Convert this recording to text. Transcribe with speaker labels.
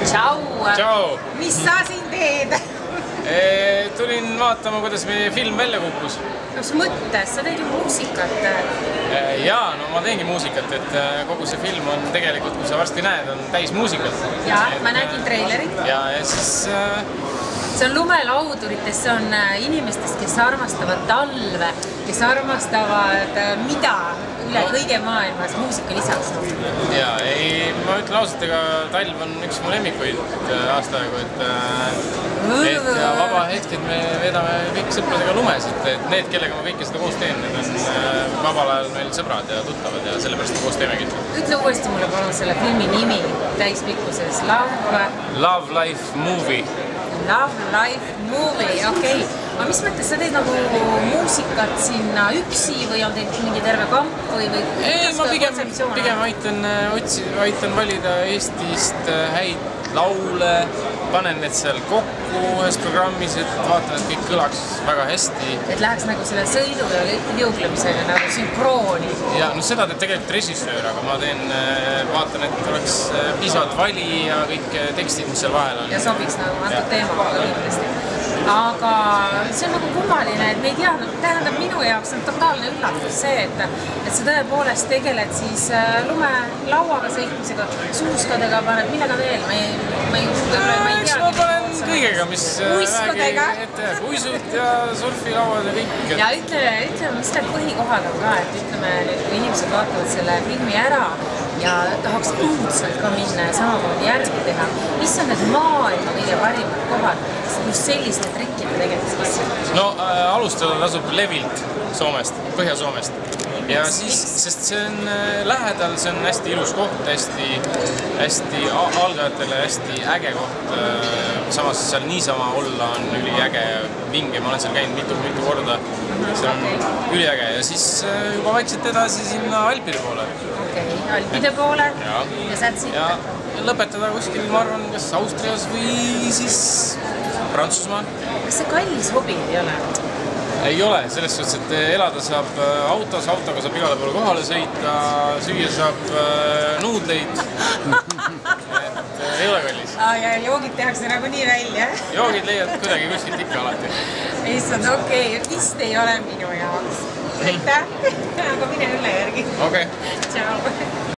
Speaker 1: Tšau!
Speaker 2: Tšau!
Speaker 1: Mis sa siin teed?
Speaker 2: Tulin vaatama, kuidas meie film välja kukkus.
Speaker 1: Mis mõttes? Sa teed ju muusikat.
Speaker 2: Jaa, no ma teengi muusikat, et kogu see film on tegelikult, kui sa varsti näed, on täis muusikat.
Speaker 1: Jaa, ma nägin treilerit.
Speaker 2: Ja siis...
Speaker 1: See on lumelauduritest, see on inimestest, kes armastavad talve, kes armastavad mida üle kõige maailmas, muusika lisaks.
Speaker 2: Jaa, ma ütlen ausalt, ega talv on üks mu lemmikuid aastaaegu, et vaba hetked me veedame kõik sõpradega lumes, et need, kellega ma kõike seda koos teen, need on vabal ajal meil sõbrad ja tuttavad ja sellepärast koos teemegi.
Speaker 1: Ütle uuesti mulle palun selle filmi nimi täispikkuses.
Speaker 2: Love Life Movie.
Speaker 1: Love Life Movie, okei. Aga mis mõttes sa teed nagu muusikat sinna üksi või on teid mingi terve kamp või
Speaker 2: ma pigem aitan valida Eestist häid laule, panen need seal kokku ühes programmis, et vaatan, et kõik kõlaks väga hästi. Et läheks nagu selle sõidu ja liuglemisega nagu sünkrooni. Ja no seda teeb tegelikult režissöör, aga ma vaatan, et oleks piisavalt vali ja kõik tekstid, mis seal vahel on.
Speaker 1: Ja sobiks nagu antud teema kindlasti. Aga see on nagu kummaline, et me ei tea, tähendab minu jaoks on totaalne üllatus see, et sa tõepoolest tegeled siis lumelauaga sõitmisega, suuskadega paned, millega veel? Ma ei tea.
Speaker 2: Ma panen kõigega, mis vähegi ette jääb. Uisud ja surfilauad ja kõik.
Speaker 1: Ja ütleme, mis need põhikohad on ka, et ütleme, kui inimesed vaatavad selle filmi ära ja tahaks õudselt ka minna ja samamoodi järgi teha. Mis on need maailma kõige parimad kohad just selliste trikkide tegemiseks?
Speaker 2: No alustada tasub Levilt Soomest, Põhja-Soomest. Ja siis, sest see on lähedal, see on hästi ilus koht, hästi algajatele hästi äge koht. Samas seal niisama olla on üliäge vinge, ma olen seal käinud mitu korda. See on üliäge ja siis juba vaikselt edasi sinna Alpide poole.
Speaker 1: Okei, Alpide poole ja that's it.
Speaker 2: Ja lõpetada kuskil, ma arvan, kas Austrias või siis Prantsusmaal.
Speaker 1: Kas see kallis hobi ei ole?
Speaker 2: Ei ole, selles suhtes, et elada saab autos, autoga saab igale poole kohale sõita, süüa saab nuudleid, et ei ole kallis.
Speaker 1: Ja joogid tehakse nagu nii välja?
Speaker 2: Joogid leiad kuidagi kuskilt ikka alati.
Speaker 1: Issand, okei, vist ei ole minu jaoks. Aitäh, aga mine üle järgi.
Speaker 2: Okei.
Speaker 1: Tšau.